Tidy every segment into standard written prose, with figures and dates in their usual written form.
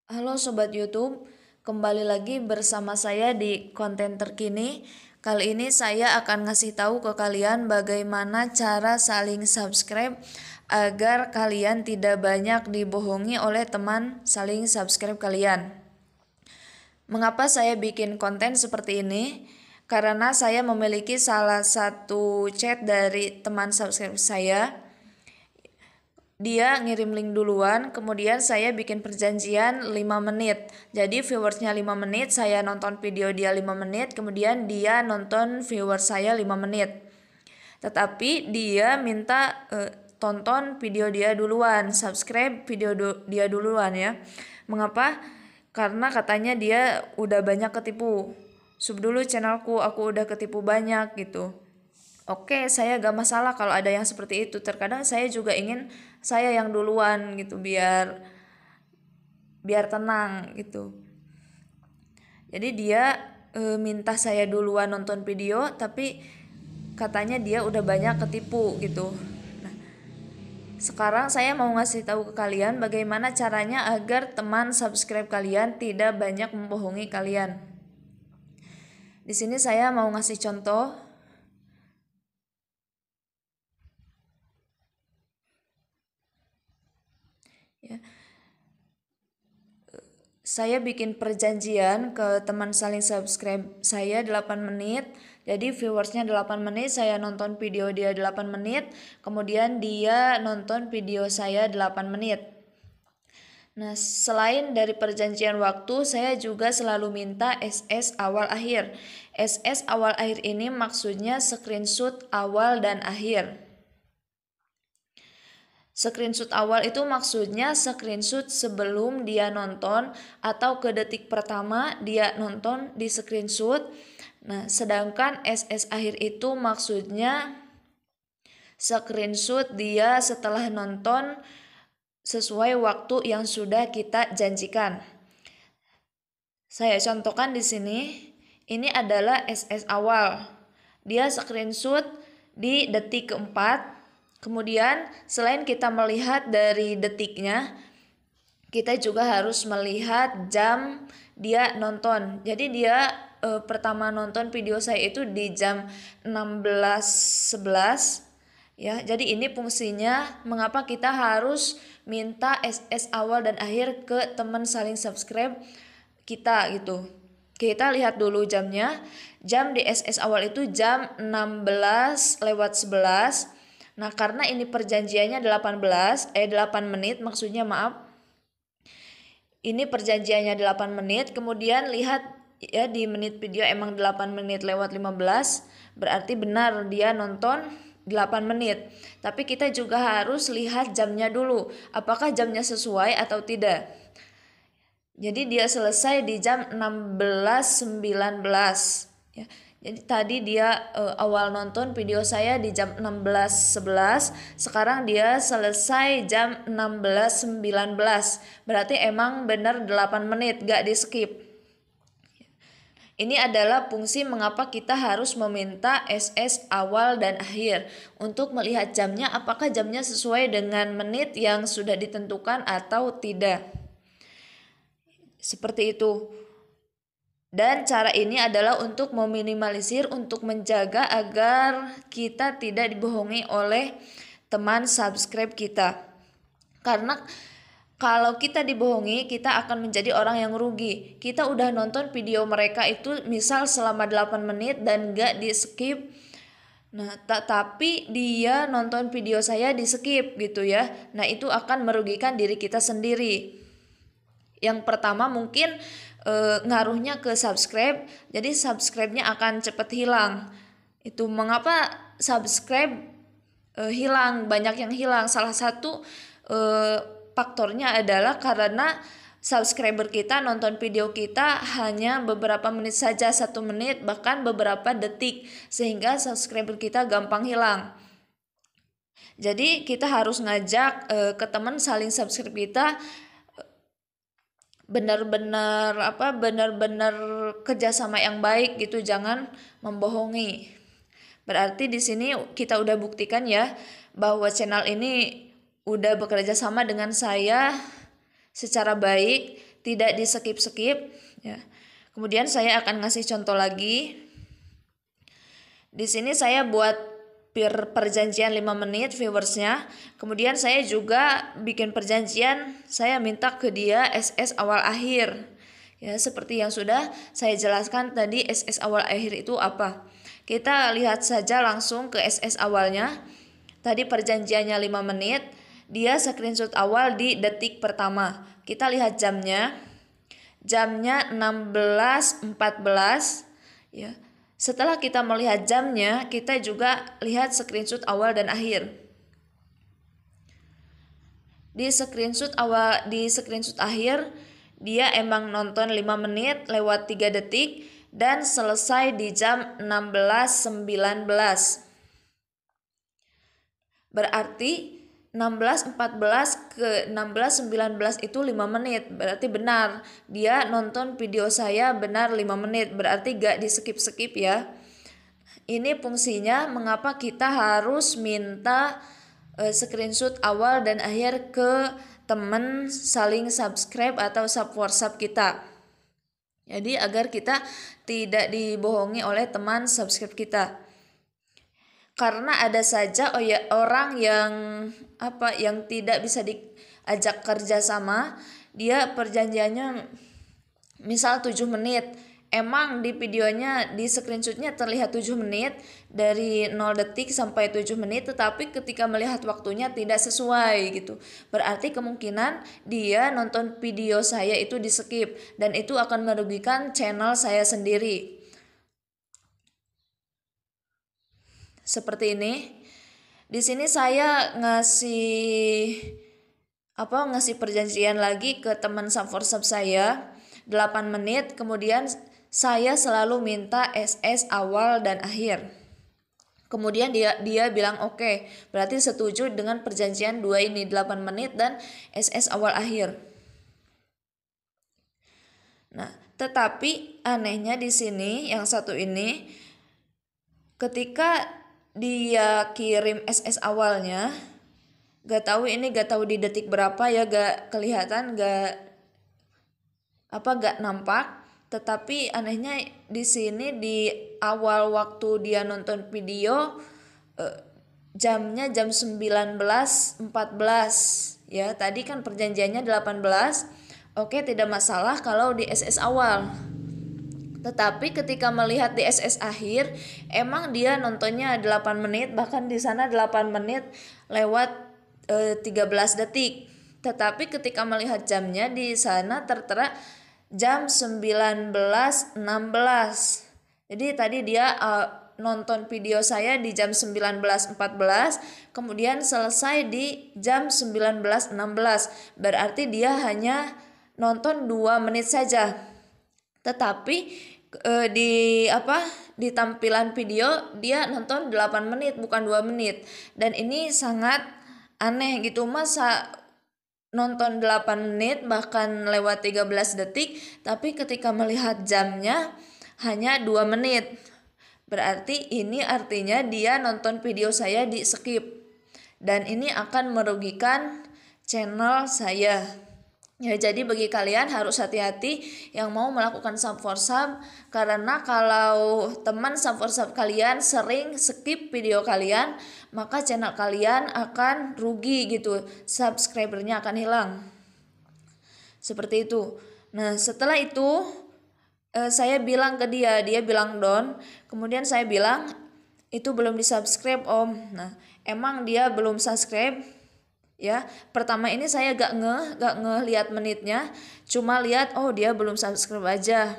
Halo Sobat YouTube, kembali lagi bersama saya di konten terkini. Kali ini saya akan ngasih tahu ke kalian bagaimana cara saling subscribe agar kalian tidak banyak dibohongi oleh teman saling subscribe kalian. Mengapa saya bikin konten seperti ini? Karena saya memiliki salah satu chat dari teman subscribe saya. Dia ngirim link duluan, kemudian saya bikin perjanjian 5 menit. Jadi viewersnya 5 menit, saya nonton video dia 5 menit, kemudian dia nonton viewer saya 5 menit. Tetapi dia minta tonton video dia duluan, subscribe video dia duluan ya. Mengapa? Karena katanya dia udah banyak ketipu. Sub dulu channelku, aku udah ketipu banyak gitu. Oke, saya gak masalah kalau ada yang seperti itu. Terkadang saya juga ingin saya yang duluan gitu biar tenang gitu. Jadi dia minta saya duluan nonton video, tapi katanya dia udah banyak ketipu gitu. Nah, sekarang saya mau ngasih tahu ke kalian bagaimana caranya agar teman subscribe kalian tidak banyak membohongi kalian. Di sini saya mau ngasih contoh. Ya, saya bikin perjanjian ke teman saling subscribe saya 8 menit. Jadi viewersnya 8 menit, saya nonton video dia 8 menit, kemudian dia nonton video saya 8 menit. Nah, selain dari perjanjian waktu, saya juga selalu minta SS awal akhir. SS awal akhir ini maksudnya screenshot awal dan akhir. Screenshot awal itu maksudnya screenshot sebelum dia nonton atau ke detik pertama dia nonton di screenshot. Nah, sedangkan SS akhir itu maksudnya screenshot dia setelah nonton sesuai waktu yang sudah kita janjikan. Saya contohkan di sini, ini adalah SS awal. Dia screenshot di detik keempat. Kemudian selain kita melihat dari detiknya, kita juga harus melihat jam dia nonton. Jadi dia pertama nonton video saya itu di jam 16.11 ya. Jadi ini fungsinya mengapa kita harus minta SS awal dan akhir ke teman saling subscribe kita gitu. Kita lihat dulu jamnya. Jam di SS awal itu jam 16:11. Nah, karena ini perjanjiannya 8 menit, maksudnya maaf. Ini perjanjiannya 8 menit, kemudian lihat ya di menit video emang 8 menit lewat 15, berarti benar dia nonton 8 menit. Tapi kita juga harus lihat jamnya dulu, apakah jamnya sesuai atau tidak. Jadi dia selesai di jam 16.19 ya. Jadi tadi dia awal nonton video saya di jam 16.11, sekarang dia selesai jam 16.19. Berarti emang benar 8 menit, gak di skip. Ini adalah fungsi mengapa kita harus meminta SS awal dan akhir untuk melihat jamnya apakah jamnya sesuai dengan menit yang sudah ditentukan atau tidak. Seperti itu. Dan cara ini adalah untuk meminimalisir, untuk menjaga agar kita tidak dibohongi oleh teman subscribe kita. Karena kalau kita dibohongi, kita akan menjadi orang yang rugi. Kita udah nonton video mereka itu misal selama 8 menit dan gak di skip. Nah, tapi dia nonton video saya di skip gitu ya. Nah, itu akan merugikan diri kita sendiri. Yang pertama mungkin ngaruhnya ke subscribe, jadi subscribe-nya akan cepat hilang. Itu mengapa subscribe hilang, banyak yang hilang. Salah satu faktornya adalah karena subscriber kita nonton video kita hanya beberapa menit saja, 1 menit bahkan beberapa detik, sehingga subscriber kita gampang hilang. Jadi kita harus ngajak ke teman saling subscribe kita benar-benar kerjasama yang baik gitu, jangan membohongi. Berarti di sini kita udah buktikan ya bahwa channel ini udah bekerja sama dengan saya secara baik, tidak di skip-skip ya. Kemudian saya akan ngasih contoh lagi. Di sini saya buat perjanjian 5 menit viewersnya. Kemudian saya juga bikin perjanjian, saya minta ke dia SS awal akhir. Ya, seperti yang sudah saya jelaskan tadi, SS awal akhir itu apa. Kita lihat saja langsung ke SS awalnya. Tadi perjanjiannya 5 menit, dia screenshot awal di detik pertama. Kita lihat jamnya. Jamnya 16.14 ya. Setelah kita melihat jamnya, kita juga lihat screenshot awal dan akhir. Di screenshot akhir dia emang nonton 5 menit lewat 3 detik dan selesai di jam 16.19. Berarti 16.14 ke 16.19 itu 5 menit. Berarti benar, dia nonton video saya benar 5 menit. Berarti gak di skip-skip ya. Ini fungsinya mengapa kita harus minta screenshot awal dan akhir ke teman saling subscribe atau sub WhatsApp kita. Jadi agar kita tidak dibohongi oleh teman subscribe kita. Karena ada saja orang yang tidak bisa diajak kerja sama, dia perjanjiannya misal 7 menit. Emang di videonya di screenshotnya terlihat 7 menit dari 0 detik sampai 7 menit, tetapi ketika melihat waktunya tidak sesuai gitu. Berarti kemungkinan dia nonton video saya itu di skip dan itu akan merugikan channel saya sendiri. Seperti ini. Di sini saya ngasih perjanjian lagi ke teman sub WhatsApp saya 8 menit, kemudian saya selalu minta SS awal dan akhir. Kemudian dia bilang oke, berarti setuju dengan perjanjian 2 ini, 8 menit dan SS awal akhir. Nah, tetapi anehnya di sini yang satu ini, ketika dia kirim SS awalnya, gak tahu di detik berapa ya, gak kelihatan, gak nampak. Tetapi anehnya di sini di awal waktu dia nonton video jamnya jam 19.14 ya. Tadi kan perjanjiannya 18. Oke, tidak masalah kalau di SS awal. Tetapi ketika melihat di SS akhir, emang dia nontonnya 8 menit, bahkan di sana 8 menit lewat 13 detik. Tetapi ketika melihat jamnya di sana tertera jam 19.16. Jadi tadi dia nonton video saya di jam 19.14, kemudian selesai di jam 19.16. Berarti dia hanya nonton 2 menit saja. Tetapi di tampilan video dia nonton 8 menit bukan 2 menit. Dan ini sangat aneh gitu, masa nonton 8 menit bahkan lewat 13 detik tapi ketika melihat jamnya hanya 2 menit. Berarti ini artinya dia nonton video saya di skip. Dan ini akan merugikan channel saya. Ya, jadi bagi kalian harus hati-hati yang mau melakukan sub WhatsApp, karena kalau teman sub WhatsApp kalian sering skip video kalian, maka channel kalian akan rugi gitu, subscribernya akan hilang. Seperti itu. Nah, setelah itu saya bilang ke dia bilang down, kemudian saya bilang itu belum di-subscribe Om. Nah, emang dia belum subscribe. Ya, pertama ini saya gak lihat menitnya, cuma lihat oh dia belum subscribe aja.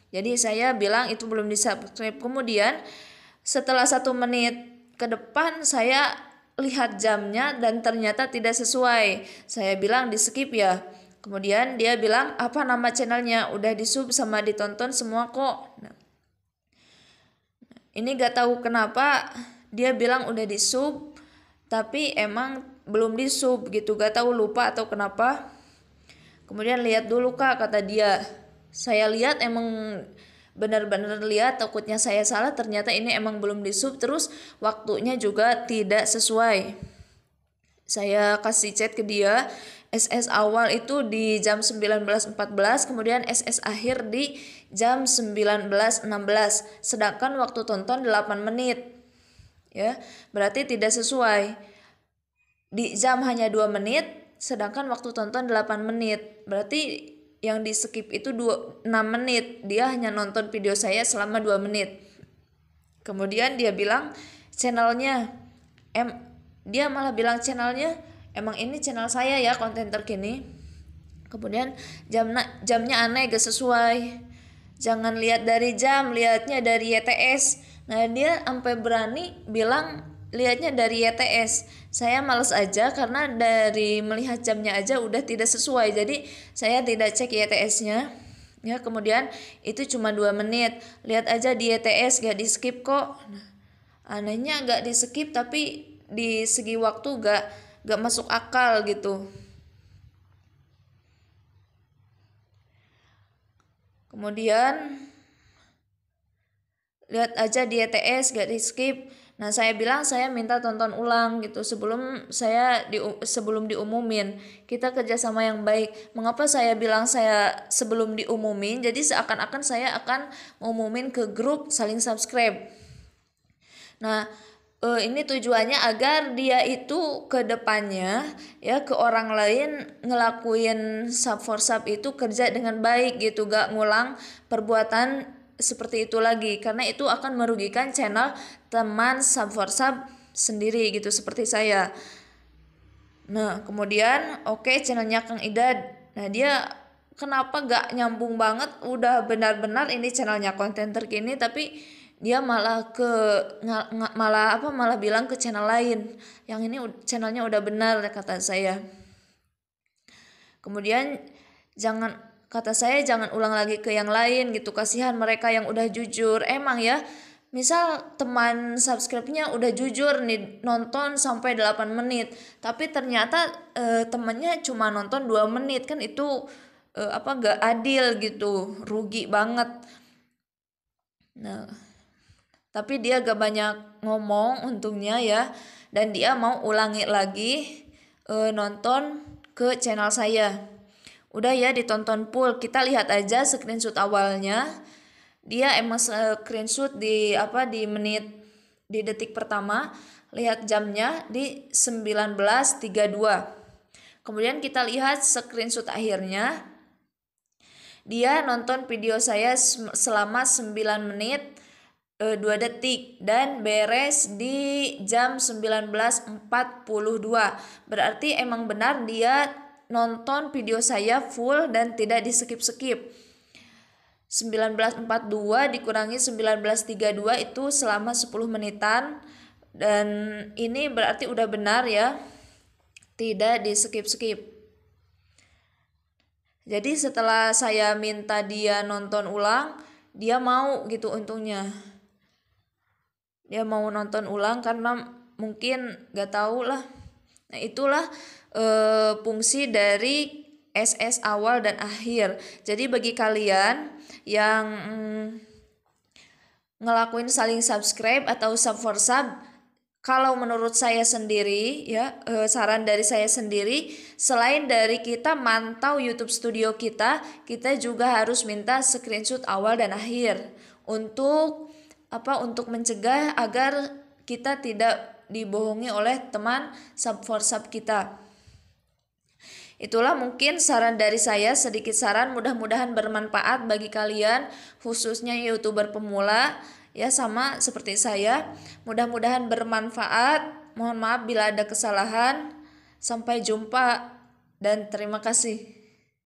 Jadi saya bilang itu belum di subscribe. Kemudian setelah 1 menit ke depan saya lihat jamnya dan ternyata tidak sesuai. Saya bilang di skip ya. Kemudian dia bilang apa nama channelnya, udah di sub sama ditonton semua kok. Nah, ini gak tahu kenapa dia bilang udah di sub tapi emang belum di sub gitu, gak tahu, lupa atau kenapa. Kemudian lihat dulu Kak, kata dia. Saya lihat emang benar-benar lihat, takutnya saya salah, ternyata ini emang belum di sub, terus waktunya juga tidak sesuai. Saya kasih chat ke dia, SS awal itu di jam 19.14, kemudian SS akhir di jam 19.16, sedangkan waktu tonton 8 menit. Ya, berarti tidak sesuai. Di jam hanya 2 menit, sedangkan waktu tonton 8 menit. Berarti yang di skip itu 6 menit. Dia hanya nonton video saya selama 2 menit. Kemudian dia bilang channelnya, dia malah bilang channelnya, emang ini channel saya ya, konten terkini. Kemudian jamnya aneh, gak sesuai. Jangan lihat dari jam, lihatnya dari YTS. Nah, dia sampai berani bilang lihatnya dari YTS. Saya males aja karena dari melihat jamnya aja udah tidak sesuai. Jadi saya tidak cek YTS-nya. Ya, kemudian itu cuma 2 menit. Lihat aja di YTS, gak di skip kok. Nah, anehnya gak di skip tapi di segi waktu gak masuk akal gitu. Kemudian lihat aja di ETS, gak di skip. Nah, saya bilang saya minta tonton ulang gitu sebelum diumumin. Kita kerjasama yang baik. Mengapa saya bilang saya sebelum diumumin? Jadi seakan-akan saya akan ngumumin ke grup saling subscribe. Nah, ini tujuannya agar dia itu ke depannya ya, ke orang lain ngelakuin sub for sub itu kerja dengan baik gitu, gak ngulang perbuatan seperti itu lagi, karena itu akan merugikan channel teman sub for sub sendiri gitu, seperti saya. Nah, kemudian channelnya Kang Idad. Nah, dia kenapa gak nyambung banget, udah benar-benar ini channelnya konten terkini, tapi dia malah malah bilang ke channel lain, yang ini channelnya udah benar kata saya. Kemudian kata saya jangan ulang lagi ke yang lain gitu, kasihan mereka yang udah jujur. Emang ya, misal teman subscribe-nya udah jujur nih nonton sampai 8 menit, tapi ternyata temannya cuma nonton 2 menit, kan itu gak adil gitu, rugi banget. Nah, tapi dia gak banyak ngomong untungnya ya, dan dia mau ulangi lagi nonton ke channel saya. Udah ya, ditonton full. Kita lihat aja screenshot awalnya. Dia emang screenshot di menit, di detik pertama. Lihat jamnya di 19.32. Kemudian kita lihat screenshot akhirnya. Dia nonton video saya selama 9 menit 2 detik dan beres di jam 19.42. Berarti emang benar dia nonton video saya full dan tidak di skip-skip. 19.42 dikurangi 19.32 itu selama 10 menitan, dan ini berarti udah benar ya, tidak di skip-skip. Jadi setelah saya minta dia nonton ulang, dia mau gitu untungnya. Dia mau nonton ulang karena mungkin gak tahu lah. Nah, itulah fungsi dari SS awal dan akhir. Jadi bagi kalian yang ngelakuin saling subscribe atau sub for sub, kalau menurut saya sendiri ya, saran dari saya sendiri, selain dari kita mantau YouTube Studio kita juga harus minta screenshot awal dan akhir untuk mencegah agar kita tidak dibohongi oleh teman sub for sub kita. Itulah mungkin saran dari saya, sedikit saran, mudah-mudahan bermanfaat bagi kalian, khususnya YouTuber pemula ya, sama seperti saya. Mudah-mudahan bermanfaat. Mohon maaf bila ada kesalahan. Sampai jumpa dan terima kasih.